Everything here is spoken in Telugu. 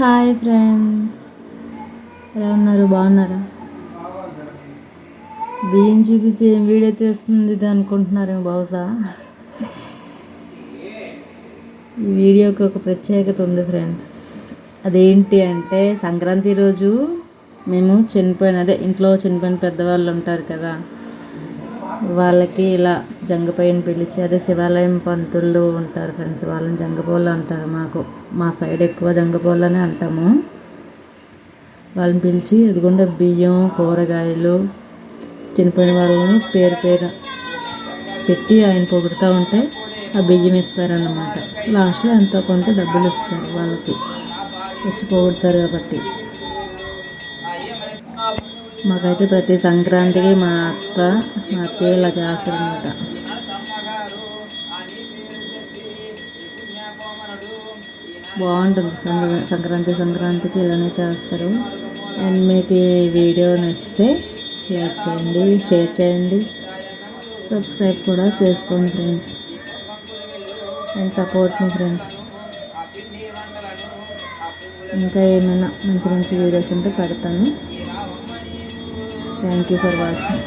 హాయ్ ఫ్రెండ్స్, ఎలా ఉన్నారు? బాగున్నారా? బియ్యం చూపించి ఏం వీడియో తీస్తుంది ఇది అనుకుంటున్నారేమో బహుశా. ఈ వీడియోకి ఒక ప్రత్యేకత ఉంది ఫ్రెండ్స్. అదేంటి అంటే సంక్రాంతి రోజు మేము ఇంట్లో చనిపోయిన పెద్దవాళ్ళు ఉంటారు కదా, వాళ్ళకి ఇలా జంగపైన పిలిచి, అదే శివాలయం పంతుళ్ళు ఉంటారు ఫ్రెండ్స్, వాళ్ళని జంగపోళ్ళు అంటారు. మా సైడ్ ఎక్కువ జంగపోళ్ళనే అంటాము. వాళ్ళని పిలిచి ఎదుగుండా బియ్యం, కూరగాయలు, చనిపోయిన వాళ్ళని పేరు పెట్టి ఆయన పొగుడుతూ ఉంటే ఆ బియ్యం ఇస్తారన్నమాట. లాస్ట్లో ఎంతో కొంత డబ్బులు ఇస్తారు వాళ్ళకి, వచ్చి పొగుడుతారు కాబట్టి. మాకైతే ప్రతి సంక్రాంతికి మా అత్తయ్య ఇలా చేస్తారనమాట. బాగుంటుంది సంక్రాంతికి ఇలానే చేస్తారు. అండ్ మీకు ఈ వీడియో నచ్చితే లైక్ చేయండి, షేర్ చేయండి, సబ్స్క్రైబ్ కూడా చేసుకోండి friends. And support me friends. ఇంకా ఏమైనా మంచి వీడియోస్ ఉంటే పెడతాను. Thank you for watching.